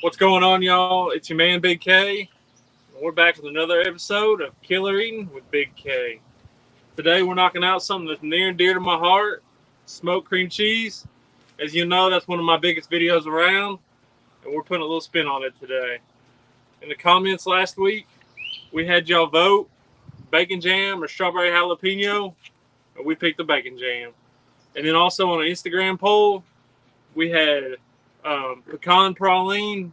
What's going on, y'all? It's your man, Big K. We're back with another episode of Killer Eatin with Big K. Today, we're knocking out something that's near and dear to my heart, smoked cream cheese. As you know, that's one of my biggest videos around, and we're putting a little spin on it today. In the comments last week, we had y'all vote bacon jam or strawberry jalapeno, and we picked the bacon jam. And then also on an Instagram poll, we had pecan praline,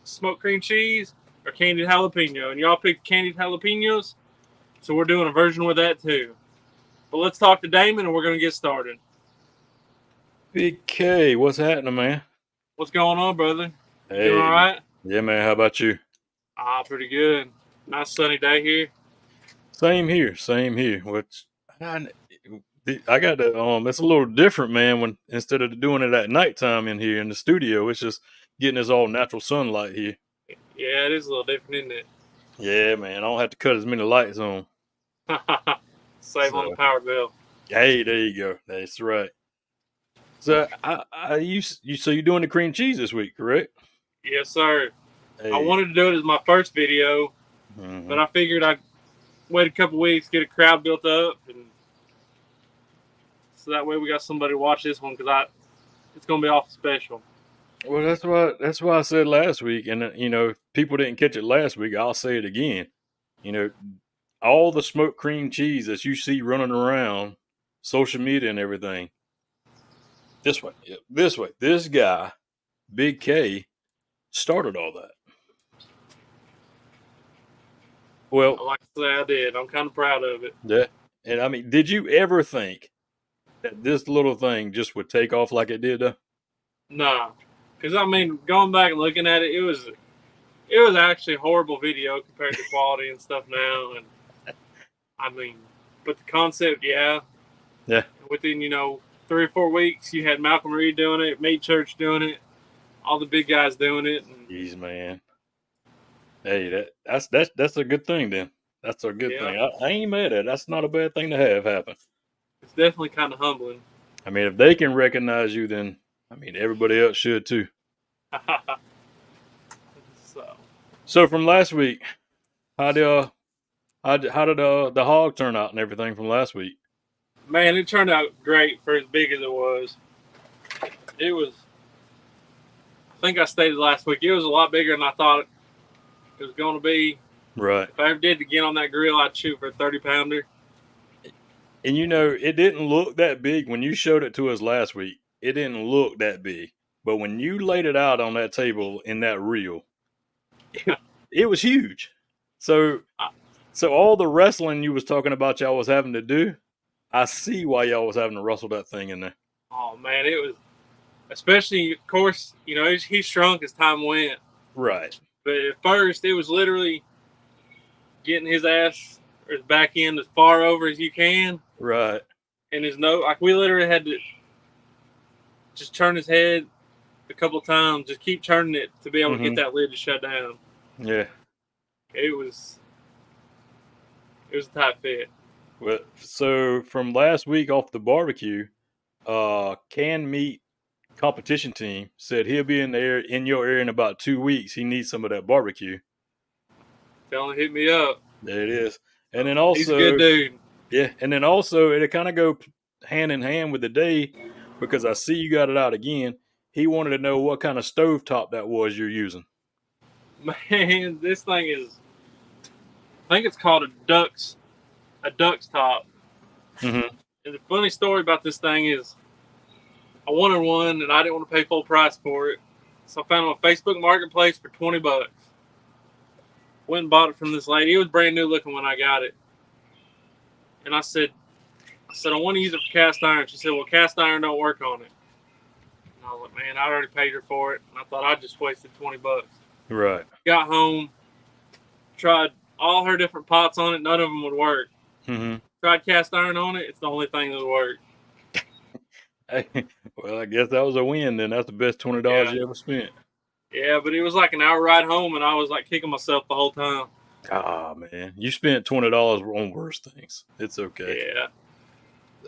smoked cream cheese, or candied jalapeno. And y'all picked candied jalapenos, so we're doing a version with that too. But let's talk to Damon, and we're going to get started. Big K, what's happening, man? What's going on, brother? You Hey, doing all right? Yeah, man. How about you? Pretty good. Nice sunny day here. Same here. Which I got to it's a little different, man. When instead of doing it at nighttime in here in the studio, it's just getting this all natural sunlight here. Yeah, it is a little different, isn't it? Yeah, man. I don't have to cut as many lights on. Save on the power bill. Hey, there you go. That's right. So so you're doing the cream cheese this week, correct? Yes, sir. Hey. I wanted to do it as my first video, but I figured I'd wait a couple weeks, get a crowd built up, and so that way we got somebody to watch this one because it's gonna be awful special. Well, that's why I said last week, and if people didn't catch it last week, I'll say it again. All the smoked cream cheese that you see running around social media and everything. This way. This guy, Big K, started all that. Well, like I say, I did. I'm kind of proud of it. Yeah, and I mean, did you ever think that this little thing just would take off like it did? Nah, because I mean, going back and looking at it, it was actually a horrible video compared to quality and stuff now. And I mean, but the concept, yeah. Within 3 or 4 weeks, you had Malcolm Reed doing it, Meat Church doing it, all the big guys doing it. Jeez, man. Hey, that's a good thing then. That's a good thing. I ain't mad at it. That's not a bad thing to have happen. It's definitely kind of humbling. I mean, if they can recognize you, then I mean everybody else should too. So from last week, how did the hog turn out and everything from last week? Man, it turned out great for as big as it was. It was, I think I stated last week, it was a lot bigger than I thought it was going to be. Right. If I ever did it again on that grill, I'd shoot for a 30-pounder. And it didn't look that big when you showed it to us last week. It didn't look that big. But when you laid it out on that table in that reel, it was huge. So all the wrestling you was talking about y'all was having to do, I see why y'all was having to wrestle that thing in there. Oh, man, it was, especially, of course, he shrunk as time went. Right. But at first, it was literally getting his ass or his back end as far over as you can. Right. And his nose, like we literally had to just turn his head a couple of times, just keep turning it to be able to get that lid to shut down. Yeah. It was a tight fit. Well, so from last week off the barbecue, canned meat competition team said he'll be in your area in about 2 weeks. He needs some of that barbecue. Tell him to hit me up. There it is. And then also, he's a good dude. Yeah, and then also it'll kind of go hand in hand with the day because I see you got it out again. He wanted to know what kind of stovetop that was you're using. Man, this thing is, I think it's called a duck's top. Mm-hmm. And the funny story about this thing is, I wanted one and I didn't want to pay full price for it, so I found it on Facebook Marketplace for $20. Went and bought it from this lady. It was brand new looking when I got it, and I said I want to use it for cast iron. She said, well, cast iron don't work on it. And I was like, man, I already paid her for it, and I thought I just wasted $20. Right. Got home, tried all her different pots on it. None of them would work. Mm-hmm. Tried cast iron on it. It's the only thing that would work. Hey, well, I guess that was a win then. That's the best $20 you ever spent. Yeah, but it was like an hour ride home, and I was like kicking myself the whole time. Ah, man. You spent $20 on worse things. It's okay. Yeah.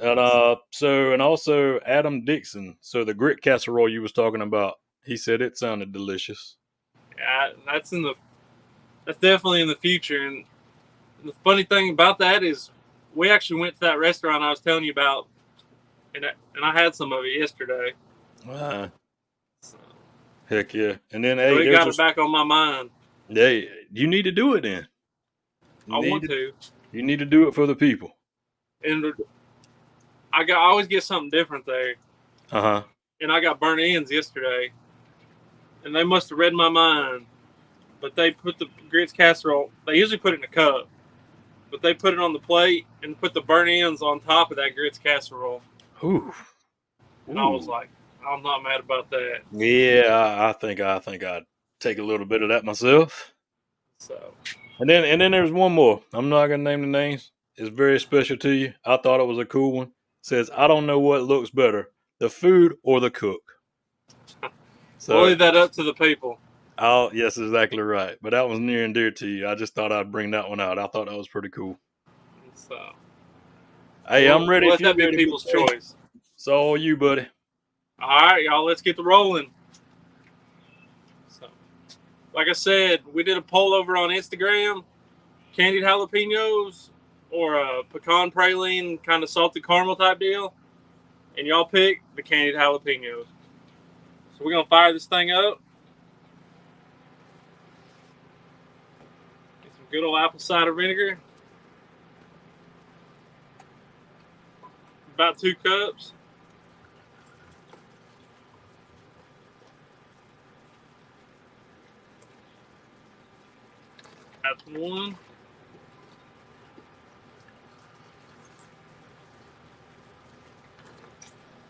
And also Adam Dixon. So the grit casserole you was talking about, He said it sounded delicious. Yeah, that's definitely in the future. And the funny thing about that is, we actually went to that restaurant I was telling you about, and I had some of it yesterday. Wow. So Heck yeah. And then, hey, it got it back on my mind. Hey, you need to do it then. I want to. You need to do it for the people. And I always get something different there. Uh-huh. And I got burnt ends yesterday. And they must have read my mind. But they put the grits casserole, they usually put it in a cup. But they put it on the plate and put the burnt ends on top of that grits casserole. Ooh. And I was like, I'm not mad about that. Yeah, I think I'd take a little bit of that myself. So. And then there's one more. I'm not gonna name the names. It's very special to you. I thought it was a cool one. It says, I don't know what looks better, the food or the cook. So we'll leave that up to the people. Yes, exactly right. But that was near and dear to you. I just thought I'd bring that one out. I thought that was pretty cool. So, hey, I'm ready. Let that be people's choice. It's all you, buddy. All right, y'all. Let's get the rolling. So, like I said, we did a poll over on Instagram: candied jalapenos or a pecan praline kind of salted caramel type deal, and y'all picked the candied jalapenos. So we're gonna fire this thing up. Get some good old apple cider vinegar. About 2 cups. That's 1.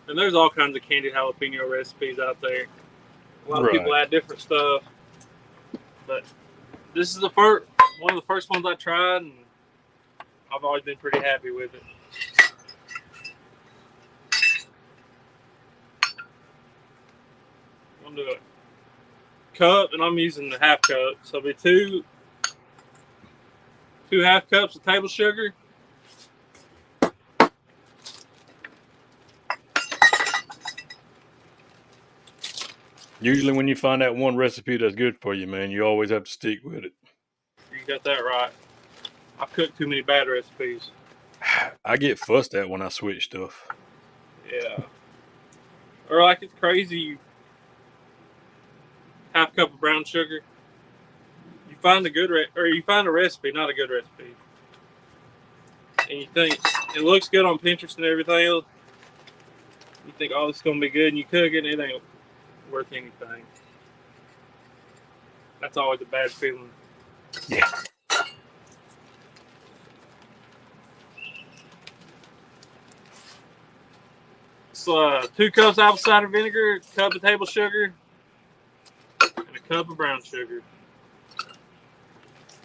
And there's all kinds of candied jalapeno recipes out there. A lot of people add different stuff. But this is one of the first ones I tried, and I've always been pretty happy with it. I'm going to do a cup, and I'm using the half cup. So it'll be two half cups of table sugar. Usually when you find that one recipe that's good for you, man, you always have to stick with it. You got that right. I've cooked too many bad recipes. I get fussed at when I switch stuff. Yeah. Or like it's crazy. Half cup of brown sugar. You find you find a recipe, not a good recipe, and you think it looks good on Pinterest and everything else. You think, oh, this is gonna be good, and you cook it, and it ain't worth anything. That's always a bad feeling. Yeah. So 2 cups apple cider vinegar, a cup of table sugar, and a cup of brown sugar.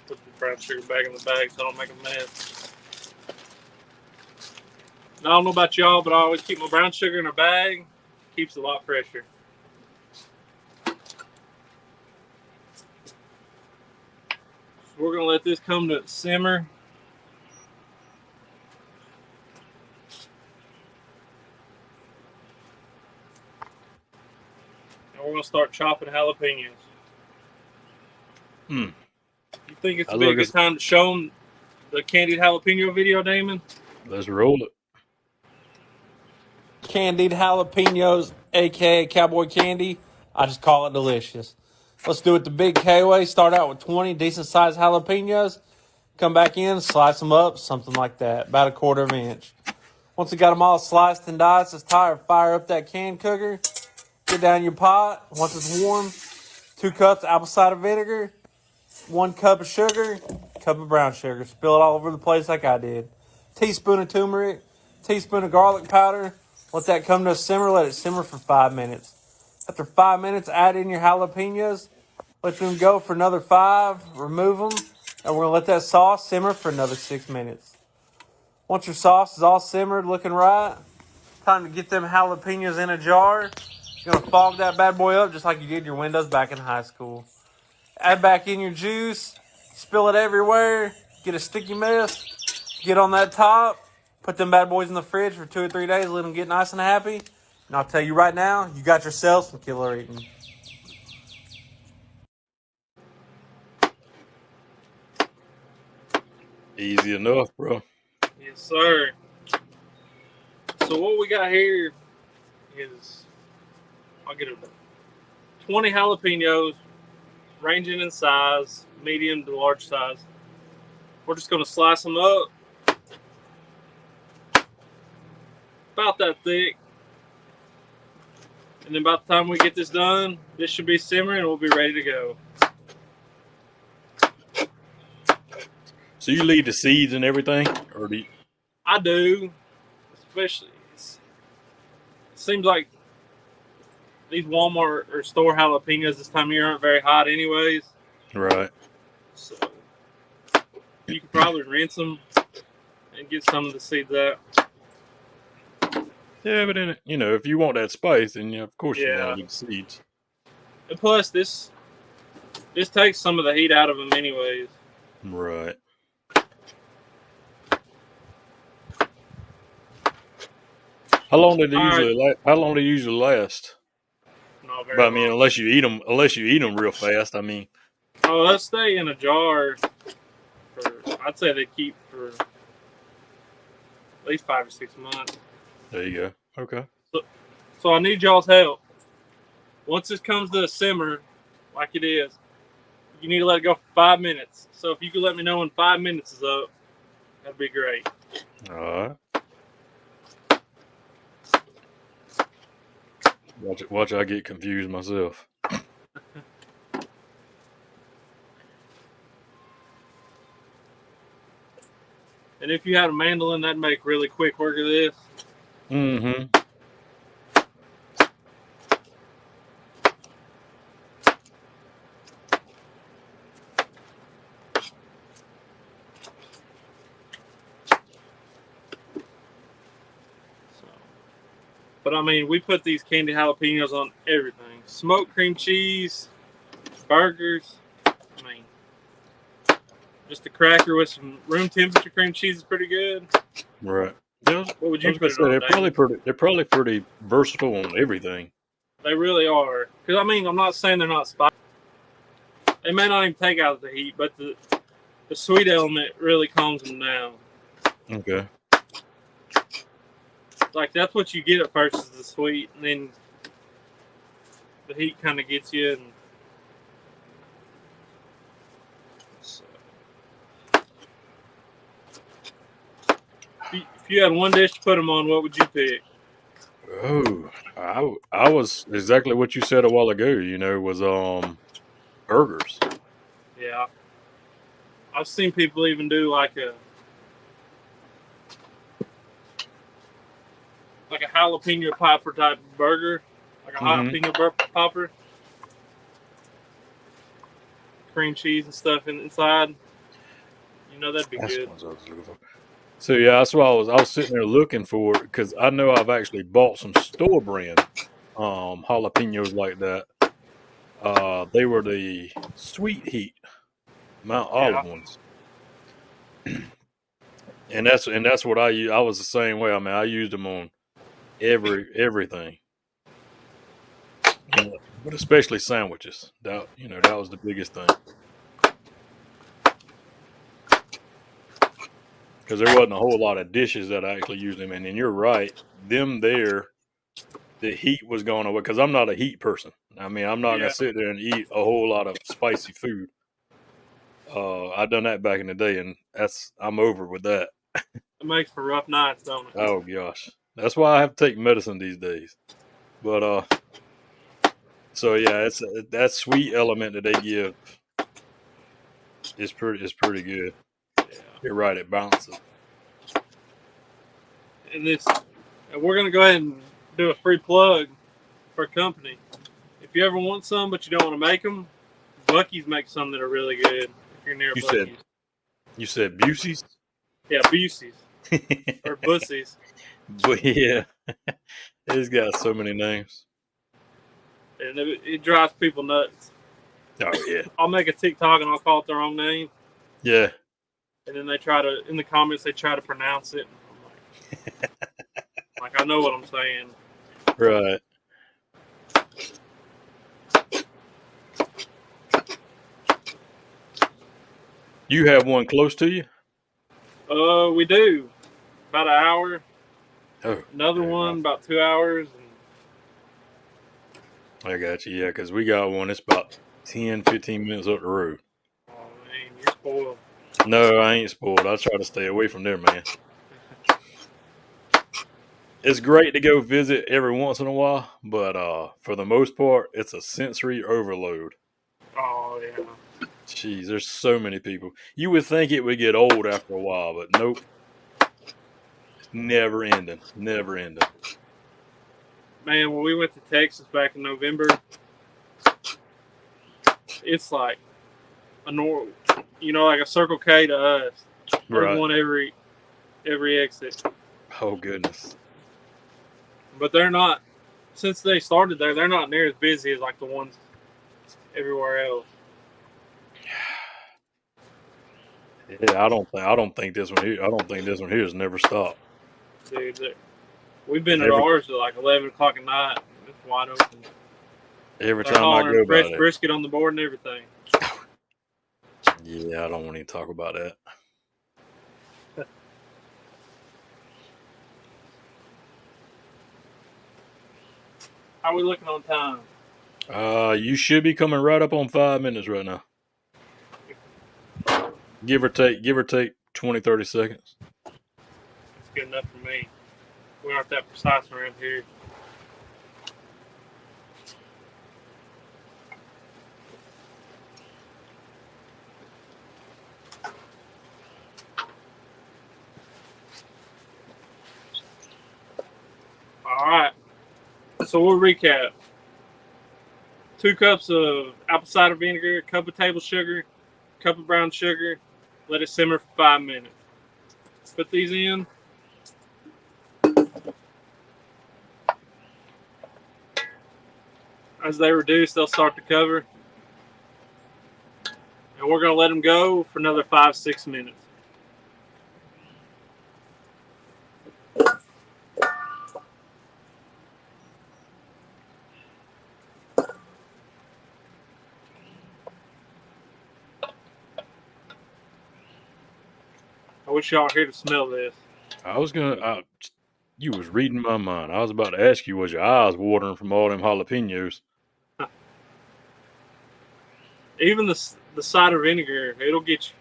Put the brown sugar back in the bag so I don't make a mess. Now, I don't know about y'all, but I always keep my brown sugar in a bag. Keeps it a lot fresher. So we're going to let this come to simmer. And we're going to start chopping jalapenos. You think it's a good time to show them the candied jalapeno video, Damon? Let's roll it. Candied jalapenos, aka cowboy candy. I just call it delicious. Let's do it the big K way. Start out with 20 decent sized jalapenos. Come back in, slice them up, something like that, about a 1/4 inch. Once you got them all sliced and diced, it's time to fire up that can cooker. Get down your pot. Once it's warm, 2 cups apple cider vinegar, 1 cup of sugar, cup of brown sugar. Spill it all over the place like I did. Teaspoon of turmeric, teaspoon of garlic powder. Let that come to a simmer. Let it simmer for 5 minutes. After 5 minutes, add in your jalapenos. Let them go for another 5. Remove them. And we're going to let that sauce simmer for another 6 minutes. Once your sauce is all simmered, looking right, time to get them jalapenos in a jar. You're going to fog that bad boy up just like you did your windows back in high school. Add back in your juice. Spill it everywhere. Get a sticky mess. Get on that top. Put them bad boys in the fridge for 2 or 3 days. Let them get nice and happy. And I'll tell you right now, you got yourself some killer eating. Easy enough, bro. Yes, sir. So what we got here is, I'll get it, 20 jalapenos, ranging in size, medium to large size. We're just going to slice them up about that thick. And then by the time we get this done, this should be simmering and we'll be ready to go. So you leave the seeds and everything, or do you? I do, especially. It seems like these Walmart or store jalapenos this time of year aren't very hot, anyways. Right. So you could probably rinse them and get some of the seeds out. Yeah, but then if you want that spice, then of course you want Yeah. to get the seeds. And plus, this takes some of the heat out of them, anyways. Right. How long do they usually last? Not very But I mean, long. unless you eat them real fast. I mean, Oh, let's stay in a jar for, I'd say they keep for at least 5 or 6 months. there you go. Okay. So I need y'all's help. Once this comes to a simmer, like it is, you need to let it go for 5 minutes. So if you could let me know when 5 minutes is up, that'd be great. All right. Watch I get confused myself. And if you had a mandolin, that'd make really quick work of this. Mm-hmm. But I mean, we put these candy jalapenos on everything. Smoked cream cheese, burgers. I mean, just a cracker with some room temperature cream cheese is pretty good. Right. Yeah, What would I you was gonna put it say on, they're probably pretty versatile on everything. They really are. Because, I mean, I'm not saying they're not spicy. They may not even take out the heat, but the sweet element really calms them down. Okay. Like, that's what you get at first is the sweet, and then the heat kind of gets you. And so, if you had one dish to put them on, what would you pick? Oh, I was exactly what you said a while ago. Was burgers. Yeah. I've seen people even do like a jalapeno popper type burger, like a jalapeno popper, cream cheese and stuff inside. That'd be That's good. what I was looking for. So yeah, that's what I was sitting there looking for because I know I've actually bought some store brand jalapenos like that. They were the Sweet Heat Mount Olive ones. And that's what I use. I was the same way. I mean, I used them on everything, but especially sandwiches. That was the biggest thing because there wasn't a whole lot of dishes that I actually used them in. And you're right, the heat was going away because I'm not a heat person. I mean, I'm not gonna sit there and eat a whole lot of spicy food. I done that back in the day, and I'm over with that. It makes for rough nights, don't it? Oh gosh, that's why I have to take medicine these days. But so yeah, it's that sweet element that they give is pretty good. Yeah. You're right, it balances. And we're gonna go ahead and do a free plug for a company. If you ever want some but you don't want to make them, Buc-ee's makes some that are really good. If you're near Buc-ee's. You said Busey's? Yeah, Busey's or Bussies. But yeah, it's got so many names. And it drives people nuts. Oh yeah. I'll make a TikTok and I'll call it the wrong name. Yeah. And then in the comments, they try to pronounce it. I'm like, I know what I'm saying. Right. You have one close to you? We do about an hour. Oh, Another yeah, one about 2 hours. And I got you. Yeah, because we got one. It's about 10, 15 minutes up the road. oh man, you're spoiled. No, I ain't spoiled. I try to stay away from there, man. It's great to go visit every once in a while, but for the most part, it's a sensory overload. Oh yeah. Jeez, there's so many people. You would think it would get old after a while, but nope. It's never ending. Never ending. Man, when we went to Texas back in November, it's like like a Circle K to us. There's Right. one every exit. Oh, goodness. But they're not. Since they started there, they're not near as busy as like the ones everywhere else. Yeah, I don't think this one here. I don't think this one here has never stopped. Dude, we've been at Every ours at like 11 o'clock at night. It's wide open. every They're time I hollering go by fresh there. brisket on the board and everything. Yeah, I don't want to talk about that. How are we looking on time? You should be coming right up on 5 minutes right now. Give or take 20, 30 seconds. That's good enough for me. We aren't that precise around here. All right. So we'll recap. 2 cups of apple cider vinegar, a cup of table sugar, a cup of brown sugar. Let it simmer for 5 minutes. Put these in. As they reduce, they'll start to cover. And we're going to let them go for another 5-6 minutes. I wish y'all were here to smell this. You was reading my mind. I was about to ask you, was your eyes watering from all them jalapenos? Even the cider vinegar, it'll get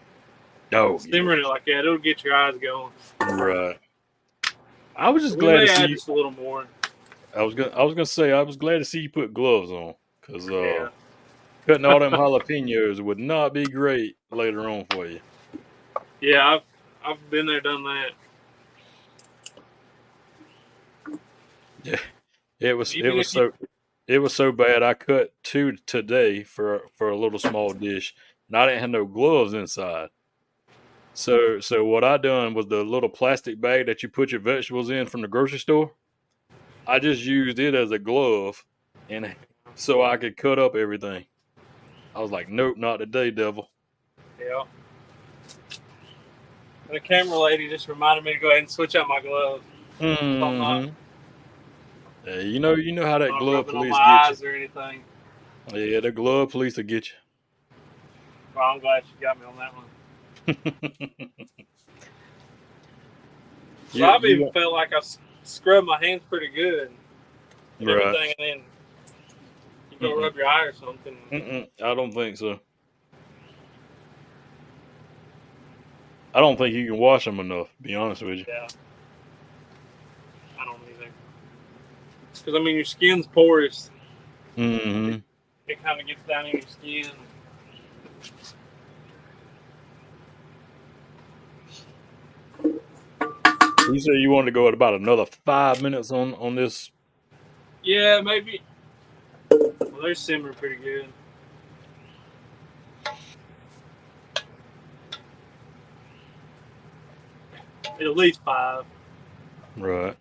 you Oh, simmering it like that. It'll get your eyes going. right. I was just We glad may to see add you. just a little more. I was gonna say I was glad to see you put gloves on, because Yeah. cutting all them jalapenos would not be great later on for you. Yeah, I've been there, done that. Yeah, it was Even if you it was so bad. I cut 2 today for a little small dish, and I didn't have no gloves inside. So what I done was the little plastic bag that you put your vegetables in from the grocery store. I just used it as a glove, and so I could cut up everything. I was like, nope, not today, devil. yeah. The camera lady just reminded me to go ahead and switch out my gloves. So I'm not, Mm-hmm. Yeah, you know how that not glove rubbing on my police get you. eyes or anything. Yeah, the glove police will get Well, I'm glad you got me on that one. you. So I've even felt like I scrubbed my hands pretty good and Right. everything, and then you go rub your eye or something. I don't think so. I don't think you can wash them enough, to be honest with you. Yeah. I don't either. Because, I mean, your skin's porous. Mm-hmm. It kind of gets down in your skin. You said you wanted to go at about another 5 minutes on this. Yeah, maybe. Well, they're simmering pretty good. At least 5. Right.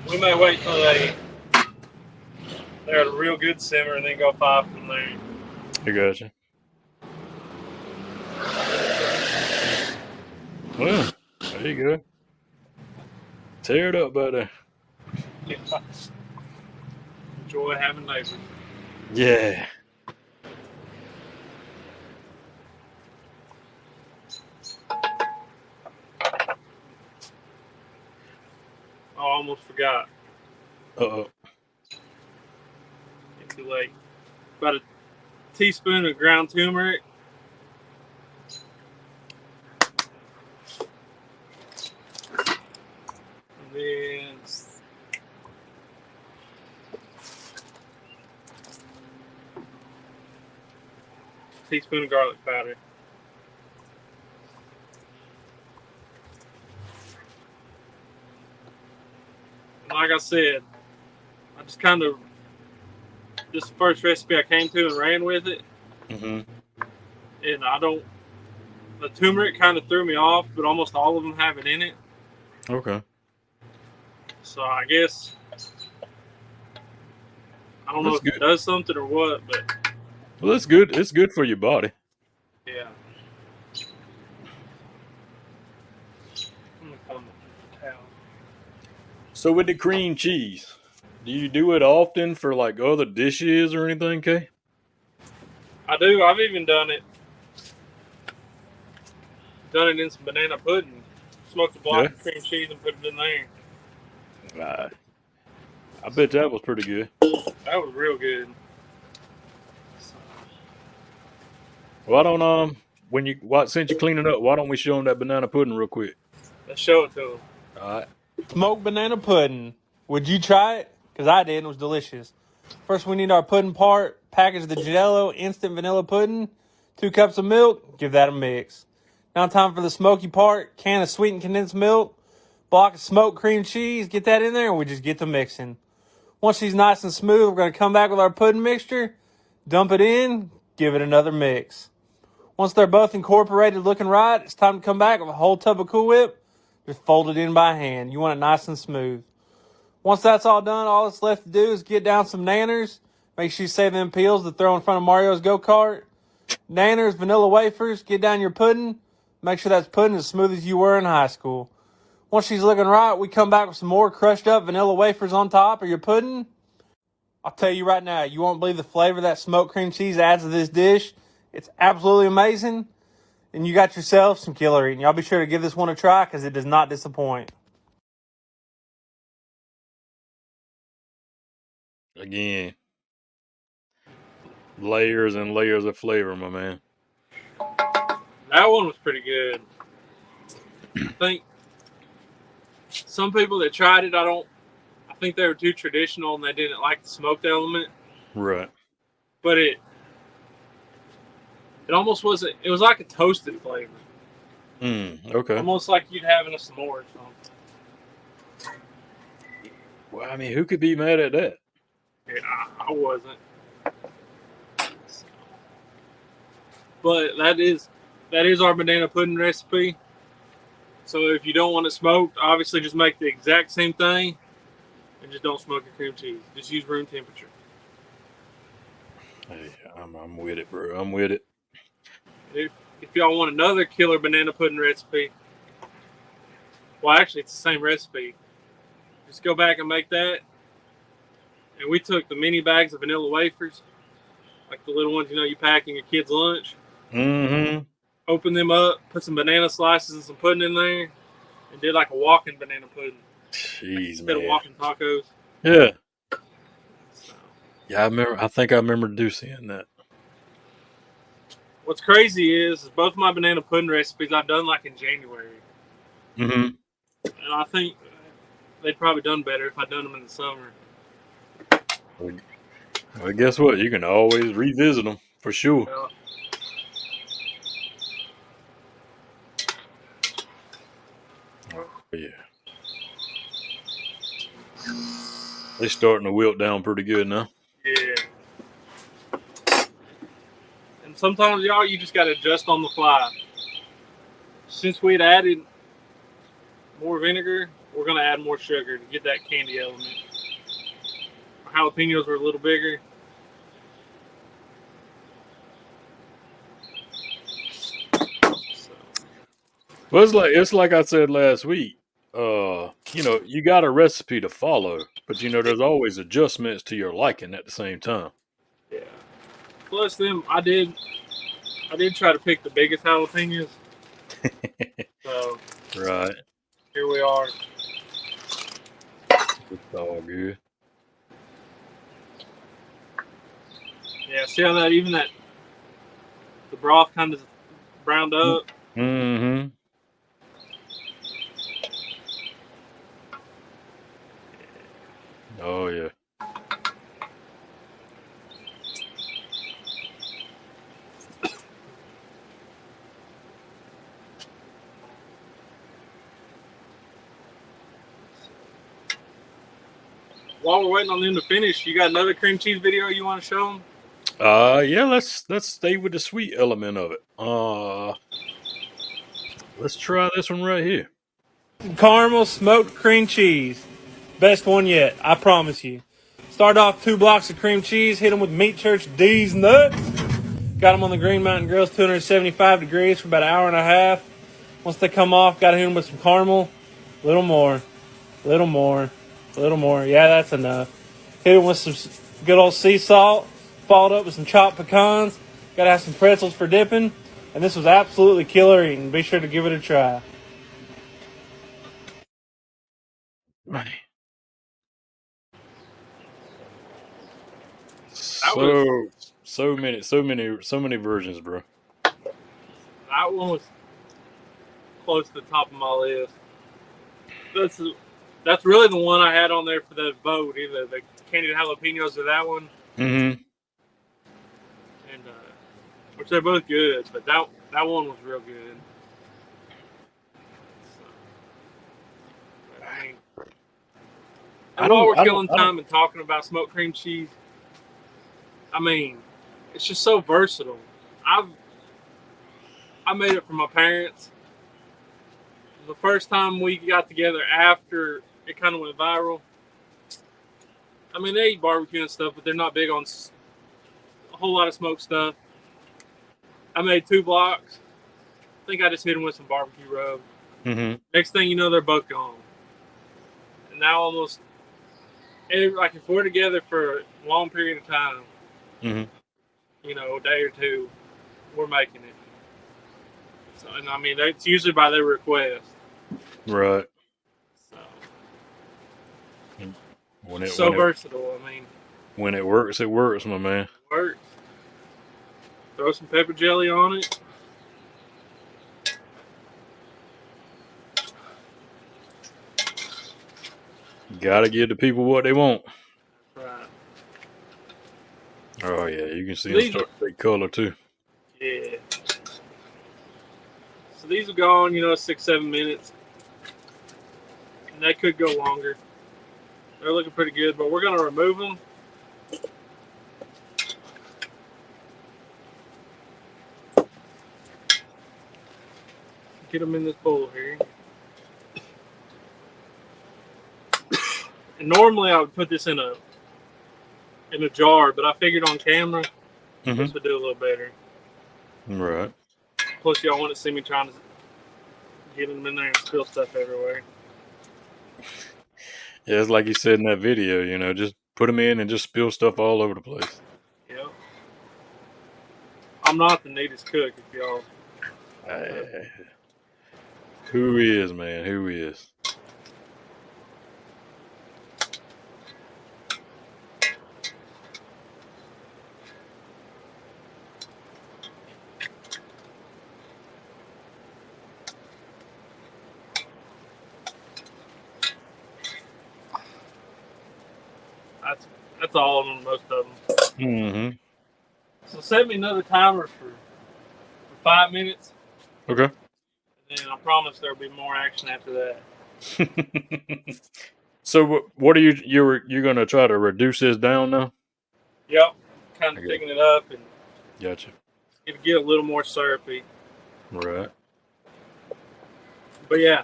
We may wait till they're at a real good simmer and then go 5 from there. I gotcha. Well, there you go. Tear it up, buddy. Yeah. Enjoy having neighbors. Yeah. Oh, I almost forgot. Uh-oh. It's too late. About a teaspoon of ground turmeric. And then a teaspoon of garlic powder. And like I said, I just kind of, this is the first recipe I came to and ran with it. Mm-hmm. And the turmeric kind of threw me off, but almost all of them have it in it. Okay. So I guess, I don't know That's if it does something or what, but. Well, it's good. It's good for your body. Yeah. I'm gonna come with the towel. So with the cream cheese, do you do it often for like other dishes or anything, Kay? I do. I've even done it. Done it in some banana pudding. Smoked a block of cream cheese and put it in there. I bet that was pretty good. That was real good. Why don't since you're cleaning up, why don't we show them that banana pudding real quick? Let's show it to them. All right. Smoked banana pudding. Would you try it? Because I did, and it was delicious. First, we need our pudding part. Package the Jello instant vanilla pudding. 2 cups of milk. Give that a mix. Now time for the smoky part. Can of sweetened condensed milk. Block of smoked cream cheese. Get that in there, and we just get to mixing. Once she's nice and smooth, we're going to come back with our pudding mixture. Dump it in. Give it another mix. Once they're both incorporated looking right, it's time to come back with a whole tub of Cool Whip. Just fold it in by hand. You want it nice and smooth. Once that's all done, all that's left to do is get down some nanners. Make sure you save them peels to throw in front of Mario's go-kart. Nanners, vanilla wafers, get down your pudding. Make sure that's pudding as smooth as you were in high school. Once she's looking right, we come back with some more crushed up vanilla wafers on top of your pudding. I'll tell you right now, you won't believe the flavor that smoked cream cheese adds to this dish. It's absolutely amazing. And you got yourself some killer eating. Y'all be sure to give this one a try because it does not disappoint. Again, layers and layers of flavor, my man. That one was pretty good. I think some people that tried it, I think they were too traditional and they didn't like the smoked element. Right. But it almost wasn't. It was like a toasted flavor. Okay. Almost like you'd have in a s'more or something. Well, I mean, who could be mad at that? Yeah, I wasn't. But that is our banana pudding recipe. So if you don't want it smoked, obviously just make the exact same thing and just don't smoke your cream cheese. Just use room temperature. Hey, I'm with it, bro. I'm with it. If y'all want another killer banana pudding recipe, well, actually, it's the same recipe. Just go back and make that. And we took the mini bags of vanilla wafers, like the little ones you pack in your kid's lunch. Mm-hmm. Open them up, put some banana slices and some pudding in there, and did like a walking banana pudding. Jeez, Instead man. of walking tacos. Yeah. So, Yeah, I think I remember seeing that. what's crazy is both my banana pudding recipes I've done like in January. Mm-hmm. And I think they'd probably done better if I'd done them in the summer. Well, guess what? You can always revisit them for sure. Oh, yeah. They're starting to wilt down pretty good now. Yeah. And sometimes, y'all, you just got to adjust on the fly. Since we'd added more vinegar, we're going to add more sugar to get that candy element. Our jalapenos were a little bigger. Well, it's like I said last week. you got a recipe to follow, but there's always adjustments to your liking at the same time. Yeah. Plus, them I did try to pick the biggest jalapenos. So Right. here we are. It's all good. Yeah. See how the broth kind of browned up. Mm-hmm. Oh yeah. While we're waiting on them to finish, you got another cream cheese video you want to show them? Yeah, let's stay with the sweet element of it. Let's try this one right here. Caramel smoked cream cheese. Best one yet, I promise you. Start off 2 blocks of cream cheese, hit them with Meat Church D's nuts. Got them on the Green Mountain Grill's 275 degrees for about an hour and a half. Once they come off, got to hit them with some caramel. Little more. Yeah, that's enough. Hit them with some good old sea salt. Followed up with some chopped pecans. Got to have some pretzels for dipping. And this was absolutely killer eating. Be sure to give it a try. So many versions, bro. That one was close to the top of my list. That's really the one I had on there for the vote, either the candied jalapenos or that one. Mm-hmm. And which they're both good, but that one was real good. So, I mean, and while we're killing time and talking about smoked cream cheese, I mean, it's just so versatile. I made it for my parents. The first time we got together after it kind of went viral. I mean, they eat barbecue and stuff, but they're not big on a whole lot of smoked stuff. I made 2 blocks. I think I just hit them with some barbecue rub. Mm-hmm. Next thing you know, they're both gone. And now almost, like if we're together for a long period of time, mm-hmm. A day or two, we're making it. So, and I mean, it's usually by their request. Right. So, when it versatile. I mean, when it works, my man. It works. Throw some pepper jelly on it. Gotta give the people what they want. Right. Oh yeah, you can see them start to take color too. Yeah. So these are gone, 6-7 minutes. And they could go longer. They're looking pretty good, but we're gonna remove them. Get them in this bowl here. And normally I would put this in a jar, but I figured on camera this would do a little better. Right. Plus, y'all want to see me trying to get them in there and spill stuff everywhere. Yeah, it's like you said in that video, just put them in and just spill stuff all over the place. Yep. I'm not the neatest cook, if y'all. Who is, man? Who is? That's all of them, most of them. Mm-hmm. So set me another timer for 5 minutes. Okay. And then I promise there'll be more action after that. So what are you're gonna try to reduce this down now? Yep. Kind of picking it up and gotcha. It'll get a little more syrupy. Right. But yeah,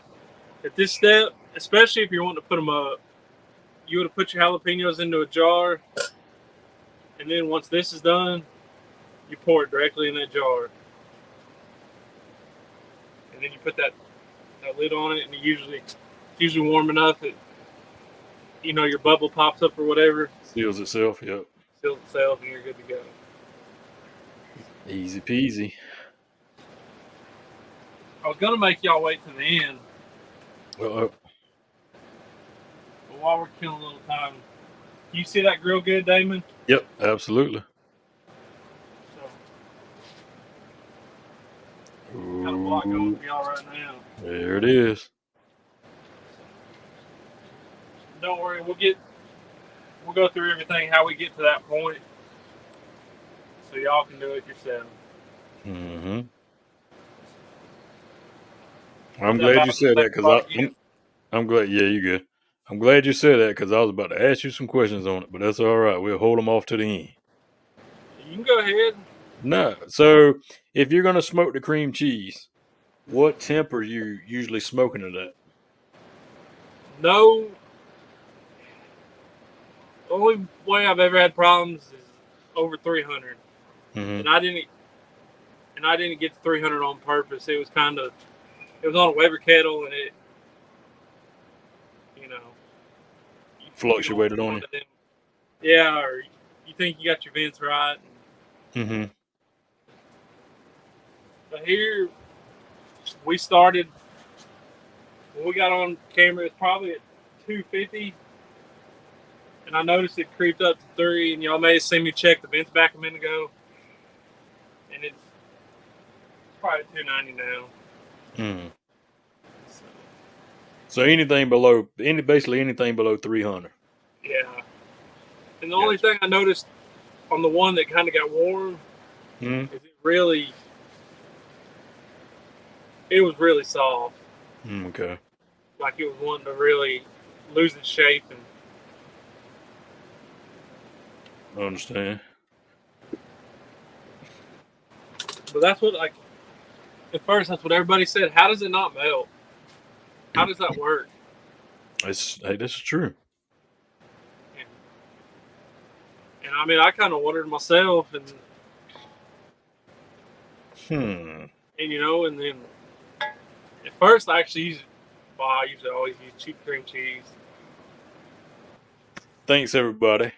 at this step, especially if you're wanting to put them up, you would have put your jalapenos into a jar, and then once this is done, you pour it directly in that jar. And then you put that lid on it, and you usually usually warm enough that your bubble pops up or whatever, Seals itself. Yep. seals itself, and you're good to go. Easy peasy. I was gonna make y'all wait to the end, Uh-oh. but while we're killing a little time, you see that grill good, Damon? Yep, absolutely. So, got a block going for y'all right now. There it is. Don't worry, we'll go through everything how we get to that point, so y'all can do it yourself. Mm-hmm. I'm glad you said that because I'm glad. Yeah, you good. I'm glad you said that because I was about to ask you some questions on it, but that's all right. We'll hold them off to the end. You can go ahead. No. So if you're gonna smoke the cream cheese, what temp are you usually smoking it at? No, the only way I've ever had problems is over 300, Mm-hmm. and I didn't get to 300 on purpose. It was on a Weber kettle, and it, Fluctuated on you. Yeah, or you think you got your vents right. Mm-hmm. But here, we started, when we got on camera, it's probably at 250, and I noticed it creeped up to 3, and y'all may have seen me check the vents back a minute ago, and it's probably at 290 now. Mm. So anything below, basically anything below 300. Yeah. And the only thing I noticed on the one that kind of got warm is it was really soft. Okay. Like it was wanting to really lose its shape. And I understand. but that's what, like, at first that's what everybody said. How does it not melt? How does that work? Hey, this is true. And I mean, I kind of wondered myself, and Hmm. and then at first I actually I usually always use cheap cream cheese. Thanks everybody,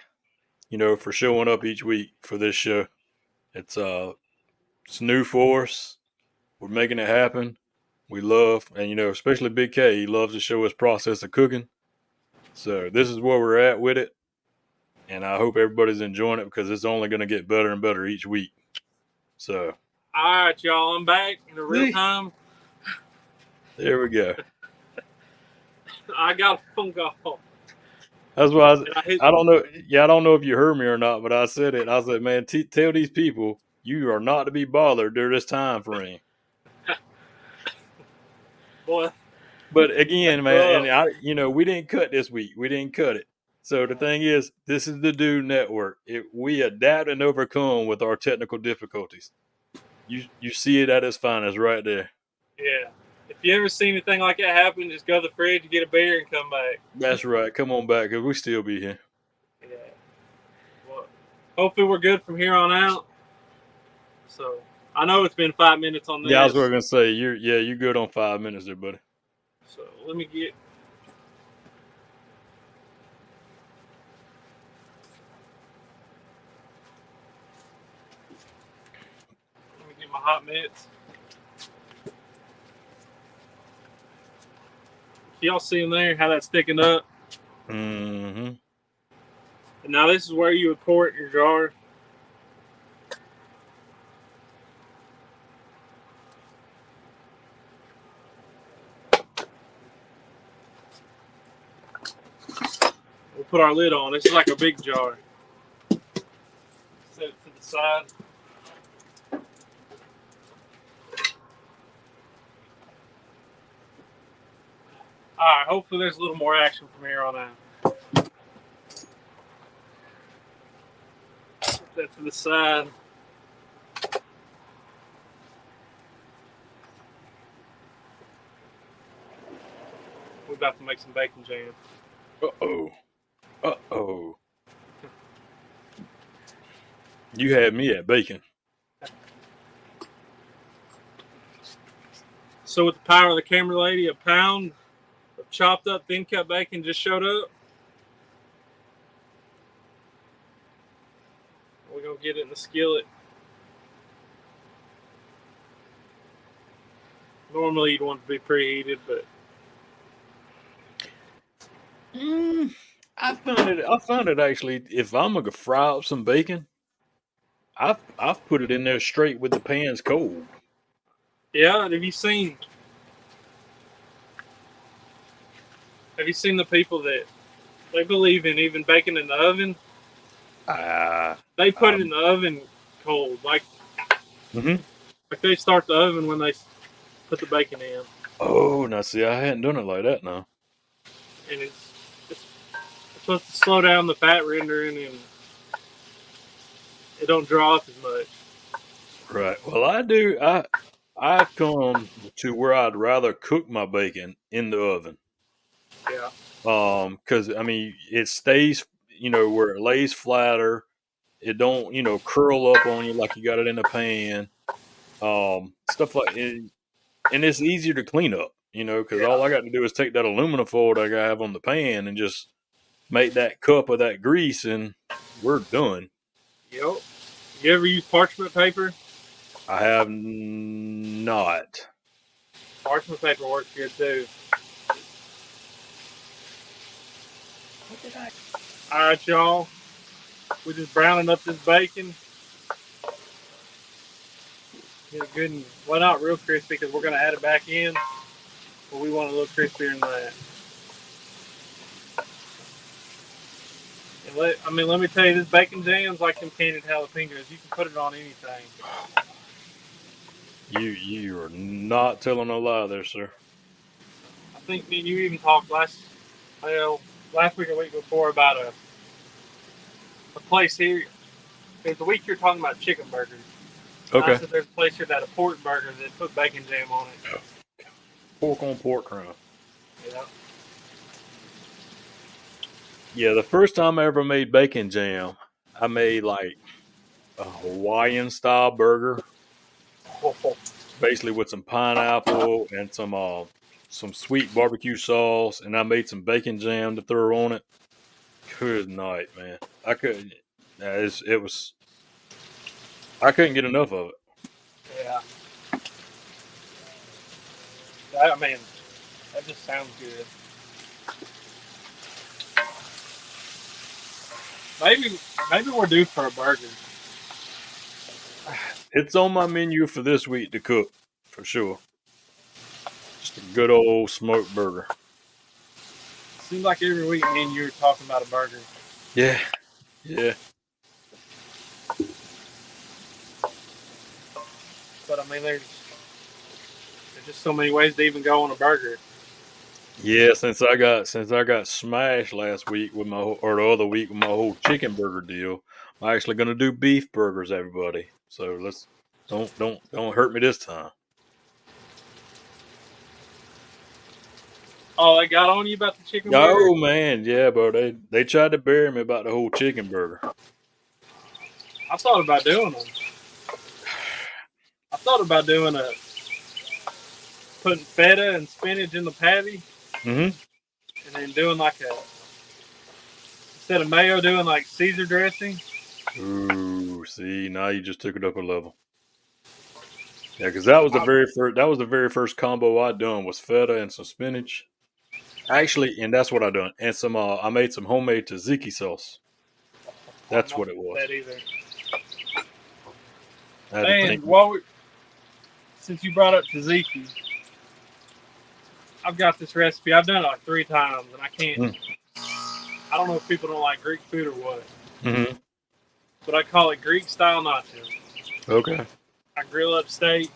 for showing up each week for this show. It's new for us. We're making it happen. We love, and especially Big K, he loves to show his process of cooking. So this is where we're at with it. And I hope everybody's enjoying it because it's only going to get better and better each week. So. All right, y'all, I'm back in real time. There we go. I got a phone call. That's why I don't know. Yeah, I don't know if you heard me or not, but I said it. I said, man, tell these people you are not to be bothered during this time frame. Boy. But again, man, and we didn't cut this week. We didn't cut it. So the thing is, this is the Dude Network. We adapt and overcome with our technical difficulties. You see it at its finest right there. Yeah. If you ever see anything like that happen, just go to the fridge, get a beer, and come back. That's right. Come on back, because we still be here. Yeah. Well, hopefully we're good from here on out. So I know it's been 5 minutes on this. Yeah, I was going to say you're good on 5 minutes there, buddy. So let me get my hot mitts. Y'all see in there how that's sticking up? Mm-hmm. And now this is where you would pour it in your jar. We'll put our lid on. This is like a big jar. Set it to the side. Alright, hopefully there's a little more action from here on out. Put that to the side. We're about to make some bacon jam. Uh-oh. Uh-oh. You had me at bacon. So with the power of the camera lady, a pound of chopped up thin cut bacon just showed up. We're going to get it in the skillet. Normally you'd want it to be preheated, but I found it actually. If I'm gonna fry up some bacon, I've put it in there straight with the pans cold. yeah. Have you seen the people that they believe in even baking in the oven? They put it in the oven cold, like they start the oven when they put the bacon in. Oh, now see, I hadn't done it like that now. And it's supposed to slow down the fat rendering and it don't draw up as much. Right. Well, I've come to where I'd rather cook my bacon in the oven. Yeah. Because I mean, it stays, where it lays flatter. It don't, curl up on you like you got it in a pan. Stuff like it, and it's easier to clean up, because all I got to do is take that aluminum foil that I have on the pan and just make that cup of that grease, and we're done. Yep. You ever use parchment paper? I have not. Parchment paper works good too. All right, y'all. We're just browning up this bacon. Get it good and, well, not real crispy because we're going to add it back in, but we want it a little crispier than that. And let me tell you, this bacon jam's like them candied jalapeños. You can put it on anything. You are not telling a lie there, sir. I think me and you even talked last week or week before about a place here. There's the week you're talking about chicken burgers. Okay. I said there's a place here that a pork burger that put bacon jam on it. Pork on pork crumb. Yeah. Yeah, the first time I ever made bacon jam, I made like a Hawaiian style burger, basically with some pineapple and some sweet barbecue sauce, and I made some bacon jam to throw on it. Good night, man. I couldn't get enough of it. Yeah. That just sounds good. Maybe we're due for a burger. It's on my menu for this week to cook, for sure. Just a good old smoked burger. Seems like every week me and you are talking about a burger. Yeah. Yeah. But I mean, there's just so many ways to even go on a burger. Yeah, since I got smashed last week the other week with my whole chicken burger deal, I'm actually gonna do beef burgers, everybody. So let's don't hurt me this time. Oh, they got on you about the chicken burger? Oh man, yeah, bro. They tried to bury me about the whole chicken burger. I thought about doing them. I thought about putting feta and spinach in the patty. Mm-hmm. And then doing instead of mayo, doing like Caesar dressing. Ooh, see, now you just took it up a level. Yeah, because that was the very first combo I done was feta and some spinach. Actually, and that's what I done. And I made some homemade tzatziki sauce. That's what it was. That either. And since you brought up tzatziki, I've got this recipe. I've done it like 3 times, and I can't. I don't know if people don't like Greek food or what. Mm-hmm. But I call it Greek style nachos. Okay. I grill up steak,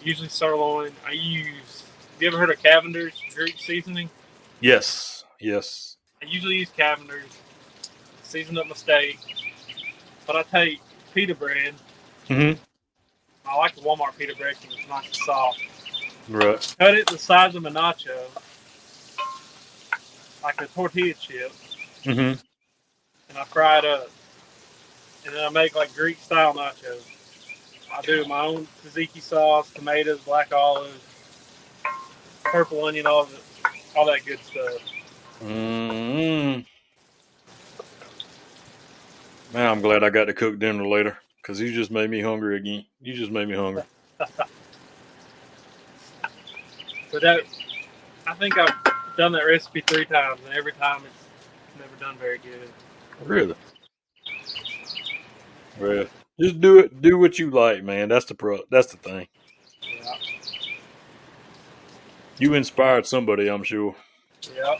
usually sirloin. Have you ever heard of Cavender's Greek seasoning? Yes. Yes. I usually use Cavender's, season up my steak, but I take pita bread. Mm-hmm. I like the Walmart pita bread because it's nice and soft. Right. Cut it the size of a nacho, like a tortilla chip, Mm-hmm. and I fry it up. And then I make like Greek style nachos. I do my own tzatziki sauce, tomatoes, black olives, purple onion, all of it. all that good stuff. Man, I'm glad I got to cook dinner later because you just made me hungry again. You just made me hungry. But I think I've done that recipe 3 times, and every time it's never done very good. Really? Well, just do it. Do what you like, man. That's the thing. Yeah. You inspired somebody, I'm sure. Yeah.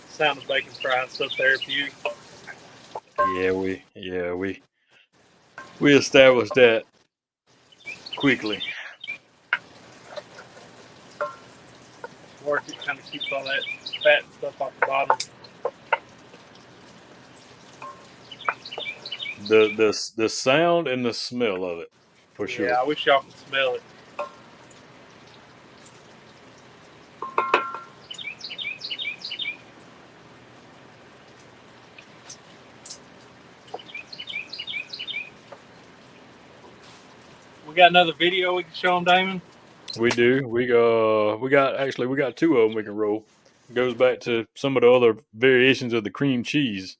Sound of bacon frying so therapeutic. Yeah, we established that quickly. Work it kind of keeps all that fat and stuff off the bottom. The sound and the smell of it, for Yeah, sure. I wish y'all could smell it. We got another video we can show them, Damon. We do. We got 2 of them we can roll. It goes back to some of the other variations of the cream cheese.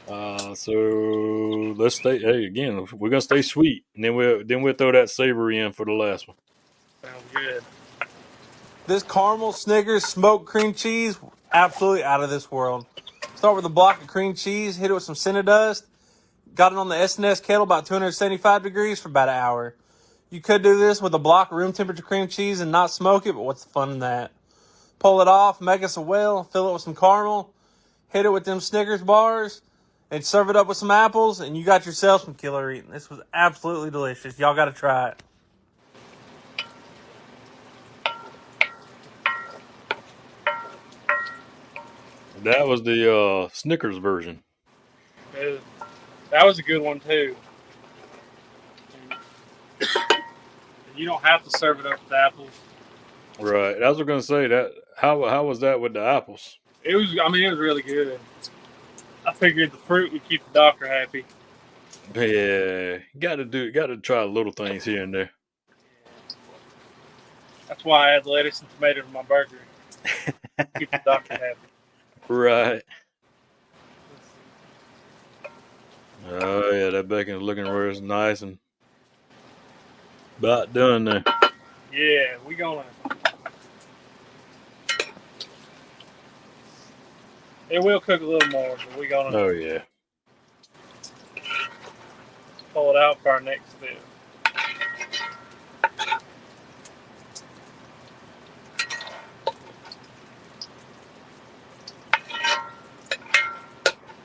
So let's stay. Hey, again, we're gonna stay sweet, and then we'll throw that savory in for the last one. Sounds good. This caramel Snickers smoked cream cheese, absolutely out of this world. Start with a block of cream cheese, hit it with some cinnamon dust. Got it on the S&S kettle about 275 degrees for about an hour. You could do this with a block of room temperature cream cheese and not smoke it, but what's the fun in that? Pull it off, make us a well, fill it with some caramel, hit it with them Snickers bars, and serve it up with some apples, and you got yourself some killer eating. This was absolutely delicious. Y'all got to try it. That was the Snickers version. That was a good one too. You don't have to serve it up with apples. Right. I was gonna say that. How was that with the apples? It was. I mean, it was really good. I figured the fruit would keep the doctor happy. Yeah, got to try little things here and there. That's why I add lettuce and tomato to my burger. Keep the doctor happy. Right. Oh yeah, that bacon's looking where it's nice and about done there. Yeah, we gonna. It will cook a little more, but we gonna Oh yeah. pull it out for our next step.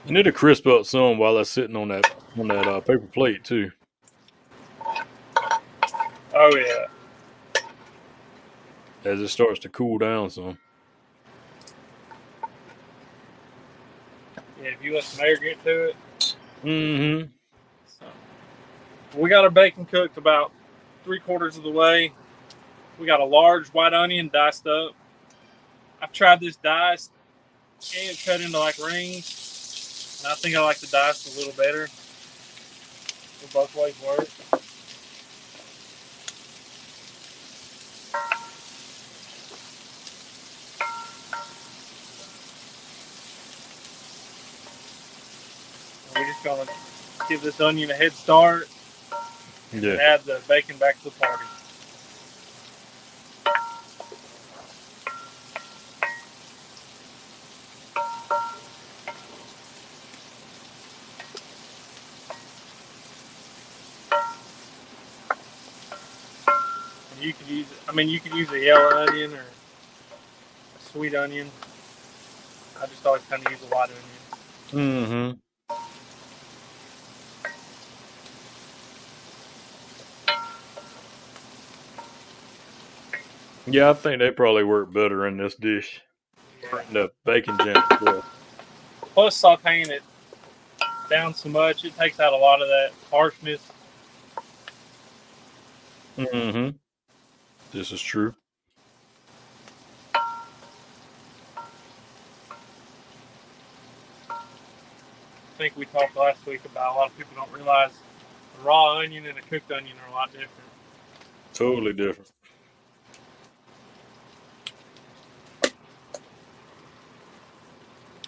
And it'll crisp up some while it's sitting on that paper plate too, Oh yeah. as it starts to cool down some. Yeah, if you let some air get to it. Mm-hmm. So, we got our bacon cooked about 3/4 of the way. We got a large white onion diced up. I've tried this diced and cut into like rings, and I think I like the diced a little better. So both ways work. And we're just gonna give this onion a head start and Yeah. add the bacon back to the party. And you could use a yellow onion or a sweet onion. I just always kind of use a white onion. Mm-hmm. Yeah, I think they probably work better in this dish. Yeah. The bacon jam. Yeah. Plus, sauteing it down so much, it takes out a lot of that harshness. Mm-hmm. This is true. think we talked last week about a lot of people don't realize a raw onion and a cooked onion are a lot different. Totally different.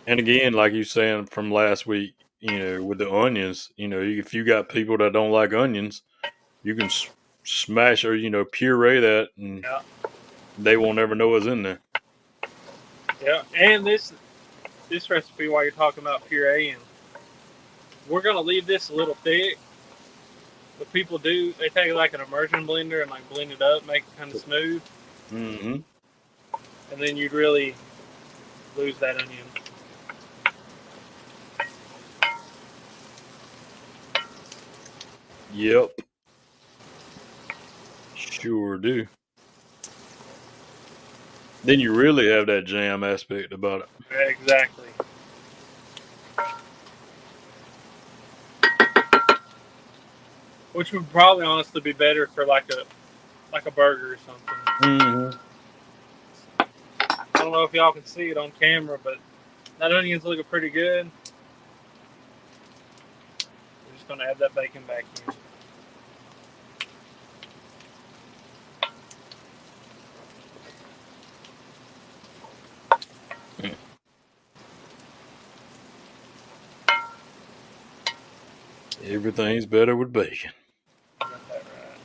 And again, like you saying from last week, with the onions, if you got people that don't like onions, you can smash or puree that, and Yeah. they won't ever know what's in there. Yeah, and this recipe, while you're talking about pureeing, we're gonna leave this a little thick. But people they take like an immersion blender and like blend it up, make it kind of smooth, Mm-hmm. and then you'd really lose that onion. Yep. Sure do. Then you really have that jam aspect about it. Yeah, exactly. Which would probably honestly be better for like a burger or something. Mm-hmm. I don't know if y'all can see it on camera, but that onion's looking pretty good. We're just gonna add that bacon back in. Everything's better with bacon. Got that right.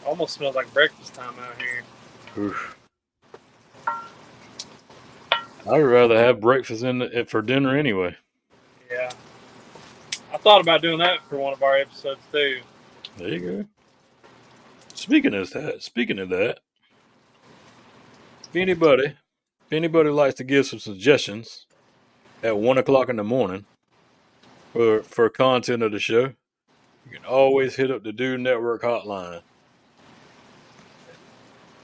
Almost smells like breakfast time out here. Oof. I'd rather have breakfast for dinner anyway. Yeah. I thought about doing that for one of our episodes too. There you go. Speaking of that, if anybody likes to give some suggestions at 1:00 in the morning for content of the show, you can always hit up the Dude Network hotline.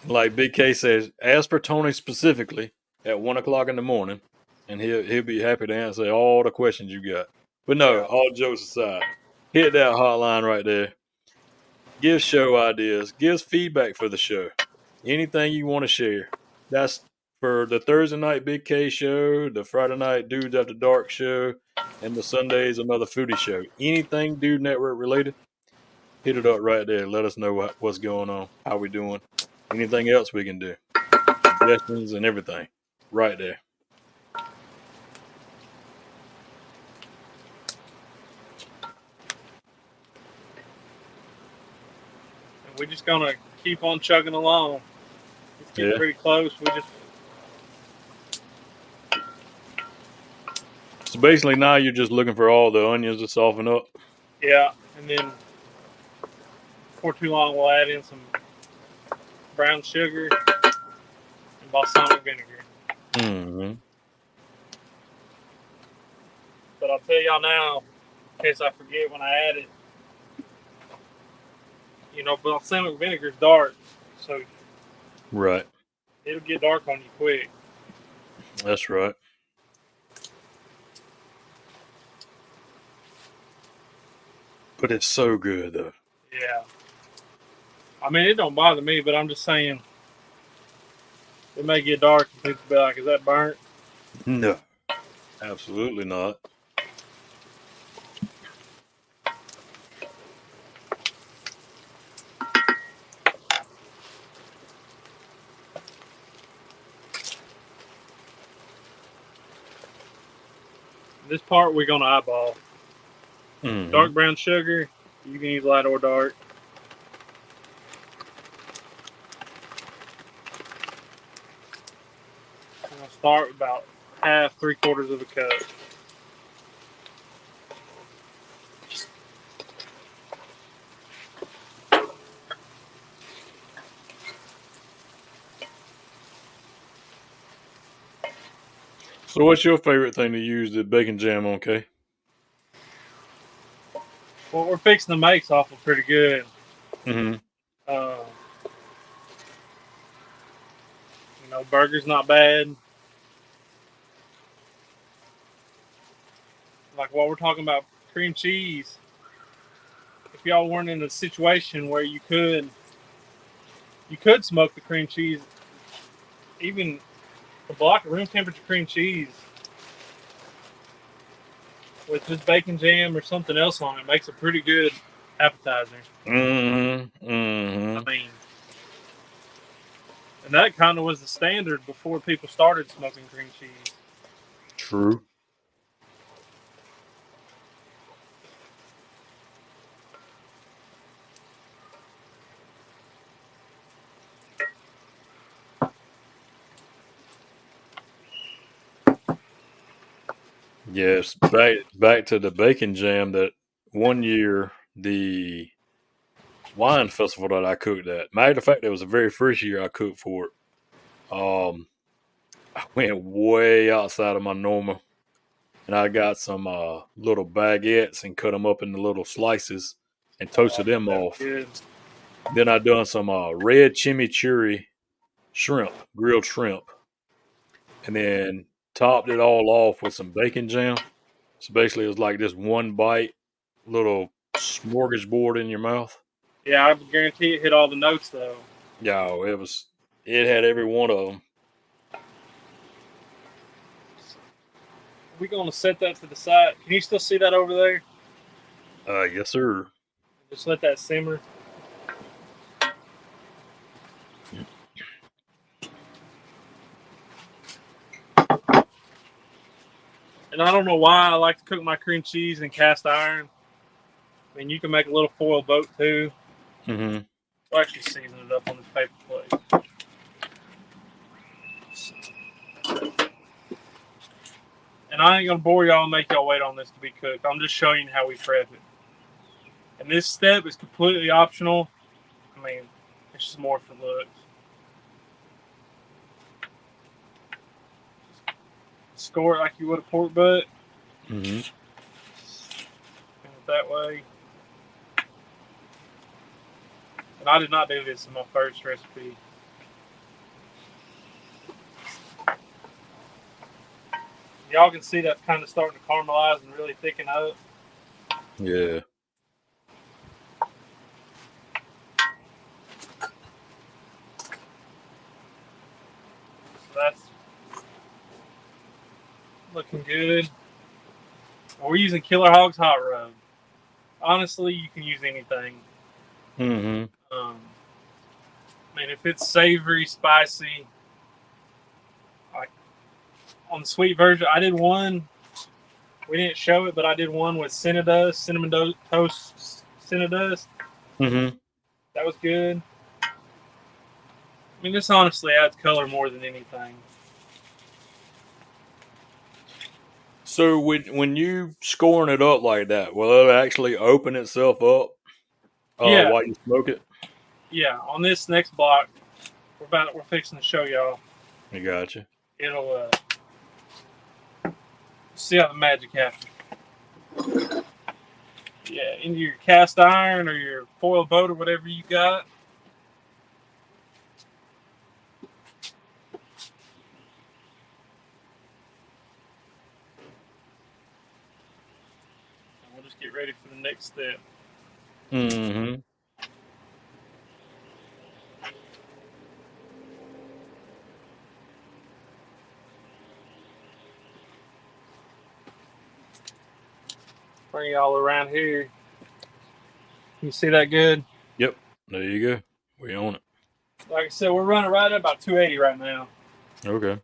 Like Big K says, ask for Tony specifically at 1:00 in the morning, and he'll be happy to answer all the questions you got. But no, Yeah. all jokes aside, hit that hotline right there. Give show ideas, give feedback for the show, anything you want to share. That's for the Thursday night Big K show, the Friday night Dudes After Dark show, and the Sundays another foodie show. Anything Dude Network related, hit it up right there. Let us know what's going on, how we doing, anything else we can do, suggestions and everything, right there. And we're just gonna keep on chugging along. It's getting Yeah. pretty close. We just So basically, now you're just looking for all the onions to soften up. yeah, and then before too long we'll add in some brown sugar and balsamic vinegar. Mm-hmm. But I'll tell y'all now, in case I forget when I add it, balsamic vinegar is dark, so Right. it'll get dark on you quick. That's right. But it's so good though. Yeah. I mean, it don't bother me, but I'm just saying it may get dark and people be like, "Is that burnt?" No, absolutely not. This part we're gonna eyeball. Mm-hmm. Dark brown sugar, you can use light or dark. I'm gonna start with about half, 3/4 of a cup. So, what's your favorite thing to use the bacon jam on, Kay? what we're fixing to make's awful pretty good. Mm-hmm. Burger's not bad. Like what we're talking about, cream cheese. If y'all weren't in a situation where you could smoke the cream cheese, even a block of room temperature cream cheese with just bacon jam or something else on it makes a pretty good appetizer. Mm-hmm. Mm-hmm. I mean, and that kind of was the standard before people started smoking cream cheese. True. Yes, back to the bacon jam. That one year, the wine festival that I cooked at. Matter of fact, it was the very first year I cooked for it. I went way outside of my normal, and I got some little baguettes and cut them up into little slices and toasted them That was off. good. Then I done some red chimichurri shrimp, grilled shrimp, and then topped it all off with some bacon jam. So basically, it was like this one bite, little smorgasbord in your mouth. Yeah, I guarantee it hit all the notes though. Yeah, it was. It had every one of them. We're gonna set that to the side. Can you still see that over there? Yes, sir. Just let that simmer. And I don't know why I like to cook my cream cheese in cast iron. I mean, you can make a little foil boat too. Mm-hmm. I'll actually season it up on this paper plate. And I ain't gonna bore y'all and make y'all wait on this to be cooked. I'm just showing you how we prep it. And this step is completely optional. I mean, it's just more for looks. Score it like you would a pork butt. Mm-hmm. Spin it that way. And I did not do this in my first recipe. Y'all can see that's kind of starting to caramelize and really thicken up. Yeah. So that's looking good. We're using Killer Hog's hot rub. Honestly, you can use anything. Mm-hmm. I mean, if it's savory, spicy, like on the sweet version, I did one. We didn't show it, but I did one with cinnamon toast cinnadust. Mm-hmm. That was good. I mean, this honestly adds color more than anything. So when you scoring it up like that, will it actually open itself up Yeah, while you smoke it? yeah. On this next block, we're fixing to show y'all. I got you. It'll see how the magic happens. Yeah, into your cast iron or your foil boat or whatever you got. And we'll just get ready for the next step. Mm-hmm. Bring y'all around here. You see that good? Yep. There you go. We own it. Like I said, we're running right at about 280 right now. Okay.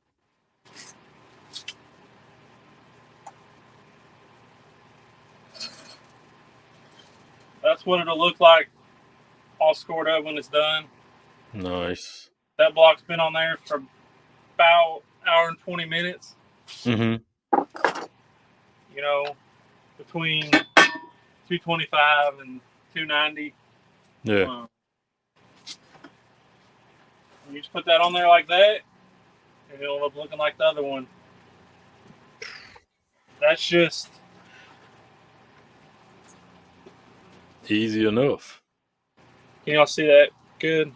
That's what it'll look like all scored up when it's done. Nice. That block's been on there for about an hour and 20 minutes. Mm-hmm. You know, between 225 and 290. Yeah. You just put that on there like that, and it'll end up looking like the other one. That's just Easy enough. Can y'all see that good?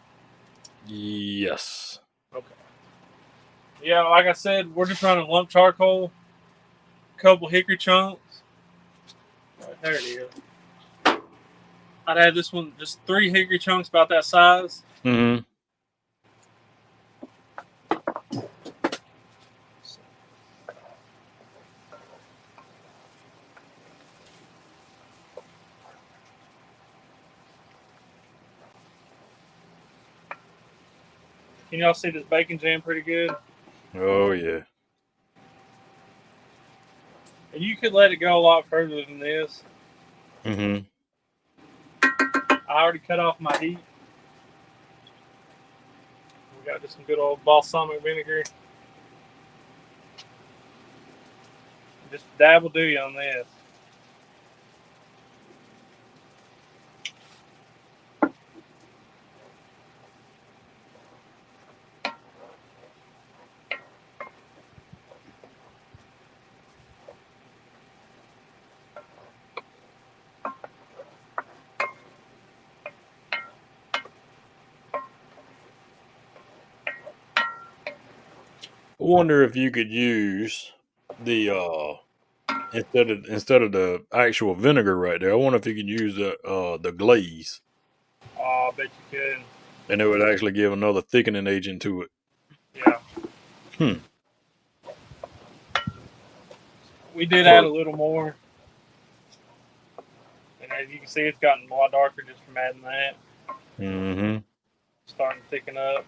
Yes. Okay. Yeah, like I said, we're just running lump charcoal, a couple hickory chunks. Right, there it is. I'd add this one, just 3 hickory chunks about that size. Mm-hmm. Can y'all see this bacon jam pretty good? Oh, yeah. And you could let it go a lot further than this. Mm-hmm. I already cut off my heat. We got just some good old balsamic vinegar. Just dab will do you on this. I wonder if you could use the instead of the actual vinegar right there. I wonder if you could use the glaze, Oh, I bet you could. and it would actually give another thickening agent to it. Yeah. Hmm. We did add Or a little more. And as you can see, it's gotten a lot darker just from adding that. mm-hmm. Starting to thicken up.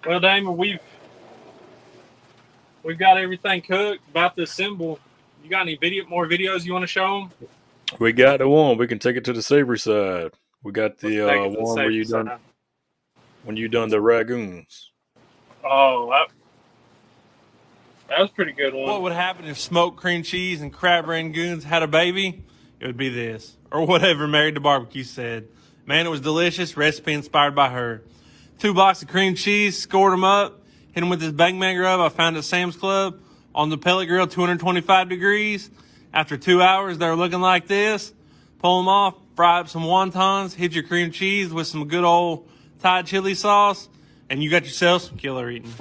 Well, Damon, we've got everything cooked. About to assemble. You got any more videos you want to show them? We got the one. We can take it to the savory side. We got Let's the take it to the one where safety you done side. when you done the ragoons. Oh, that was a pretty good one. What would happen if smoked cream cheese and crab rangoons had a baby? It would be this, or whatever Married to Barbecue said. Man, it was delicious. Recipe inspired by her. 2 blocks of cream cheese, scored them up, hit them with this bang bang rub I found at Sam's Club on the pellet grill, 225 degrees. After 2 hours, they're looking like this. Pull them off, fry up some wontons, hit your cream cheese with some good old Thai chili sauce, and you got yourself some killer eating.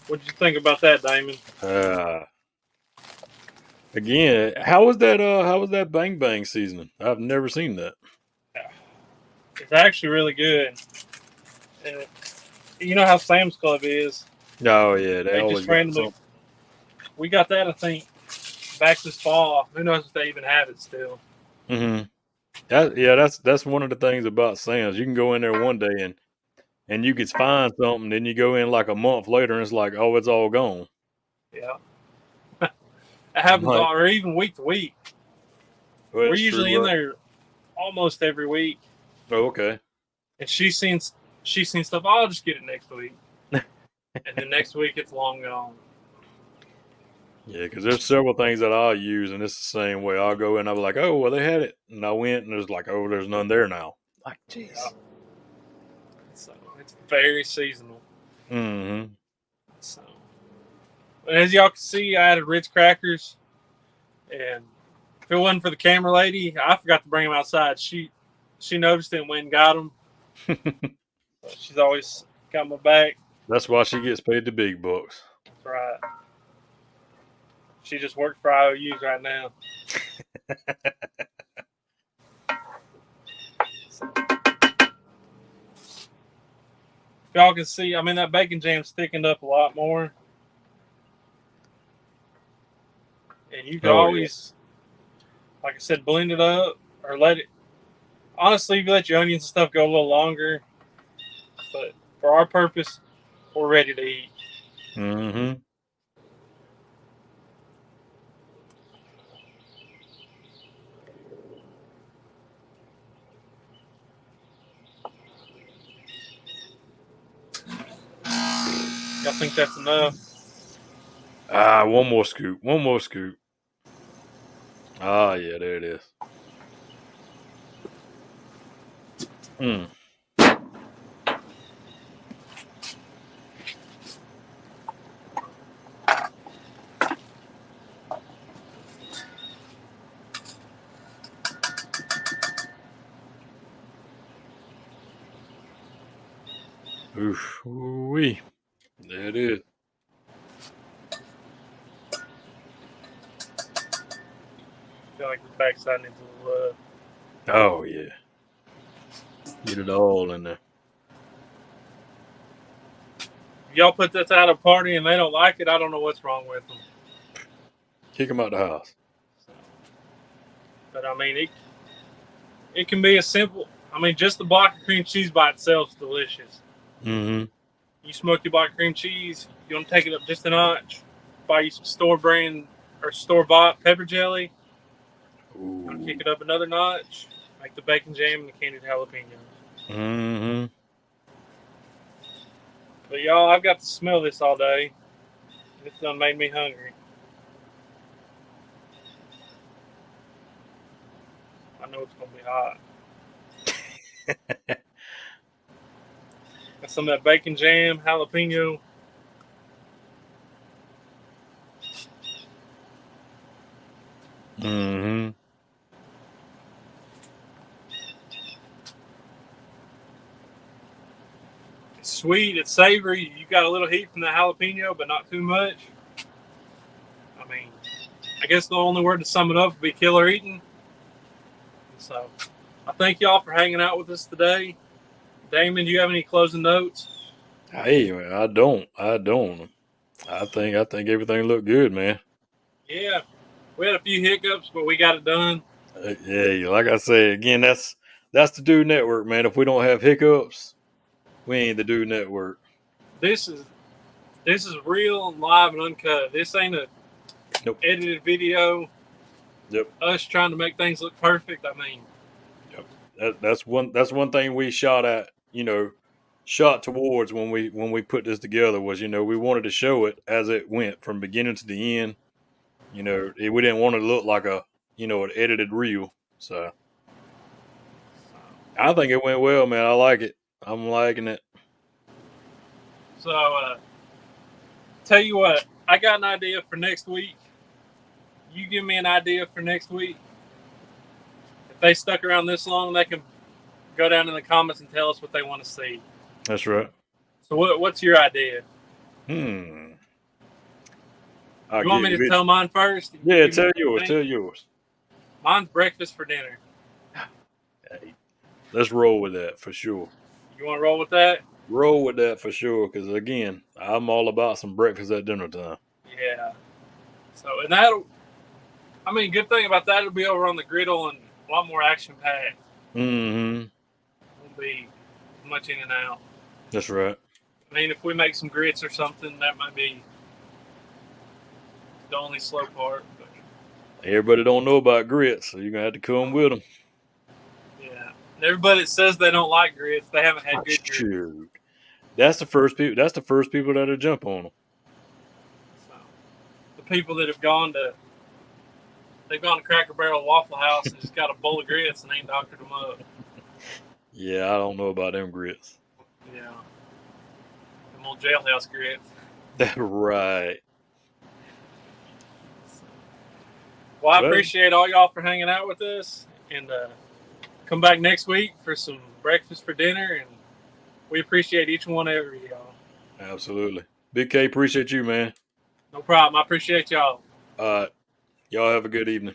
What'd you think about that, Damon? Again, how was that bang bang seasoning? I've never seen that. It's actually really good. And you know how Sam's Club is. Oh yeah, they They always just got randomly. something. We got that, I think, back this fall. Who knows if they even have it still? Mm-hmm. That's one of the things about Sam's. You can go in there one day and you can find something, then you go in like a month later and it's like, oh, it's all gone. Yeah. It happens, Like, or even week to week. well, We're that's usually true. in there almost every week. Oh, okay. And she's seen stuff. I'll just get it next week. And then next week it's long gone. Yeah, because there's several things that I'll use, and it's the same way. I'll go in, I'll be like, oh, well, they had it. And I went, and there's like, oh, there's none there now. Like, jeez. Yeah. So it's very seasonal. Mm-hmm. So, and as y'all can see, I added Ritz crackers. And if it wasn't for the camera lady, I forgot to bring them outside. She noticed it and went and got them. She's always got my back. That's why she gets paid the big bucks. That's right. She just worked for IOUs right now. So, y'all can see, I mean, that bacon jam's thickened up a lot more. And you can always, like I said, blend it up or let it. Honestly, if you let your onions and stuff go a little longer, but for our purpose, we're ready to eat. Mm-hmm. Y'all think that's enough? One more scoop. One more scoop. Ah, yeah, there it is. Mm. Oof. Ooh-wee. There it is. I feel like the backside needs a little love. Oh, yeah. Get it all in there. If y'all put this at a party and they don't like it, I don't know what's wrong with them. Kick them out the house. But I mean, it can be a simple. I mean, just the block of cream cheese by itself is delicious. Mm-hmm. You smoke your block of cream cheese, you want to take it up just a notch, buy you some store brand or store bought pepper jelly. You want to kick it up another notch, make the bacon jam and the candied jalapenos. Mm-hmm. But y'all, I've got to smell this all day. It's done made me hungry. I know it's gonna be hot. Got some of that bacon jam, jalapeno. Mm-hmm. It's sweet, it's savory. You got a little heat from the jalapeno, but not too much. I mean, I guess the only word to sum it up would be killer eating. So, I thank y'all for hanging out with us today. Damon, do you have any closing notes? Hey, man, I don't. I think everything looked good, man. Yeah, we had a few hiccups, but we got it done. Yeah, like I said again, that's the Dude Network, man. If we don't have hiccups, we ain't the Dude Network. This is real and live and uncut. This ain't a edited video. Yep. Us trying to make things look perfect. I mean, yep. That's one thing we shot at. Shot towards when we put this together was we wanted to show it as it went from beginning to the end. We didn't want it to look like an edited reel. So I think it went well, man. I like it. I'm liking it. so tell you what, I got an idea for next week. You give me an idea for next week. If they stuck around this long, they can go down in the comments and tell us what they want to see. That's right. So what's your idea? You want me to tell mine first? Yeah, tell yours. Tell yours. Mine's breakfast for dinner. Hey, let's roll with that for sure. You want to roll with that? Roll with that for sure, because again, I'm all about some breakfast at dinner time. Yeah. So, and good thing about that, it'll be over on the griddle and a lot more action packed. Mm-hmm. Won't be much in and out. That's right. I mean, if we make some grits or something, that might be the only slow part. But everybody don't know about grits, so you're gonna have to come with them. Yeah. Everybody that says they don't like grits, they haven't had good grits. Shoot. That's the first people. That's the first people that'll jump on them. So, the people that have gone to Cracker Barrel Waffle House and just got a bowl of grits and ain't doctored them up. Yeah, I don't know about them grits. Yeah. Them old jailhouse grits. That's right. Well, I appreciate all y'all for hanging out with us, and come back next week for some breakfast for dinner, and we appreciate each one of y'all. Absolutely. Big K, appreciate you, man. No problem. I appreciate y'all. All right. Y'all have a good evening.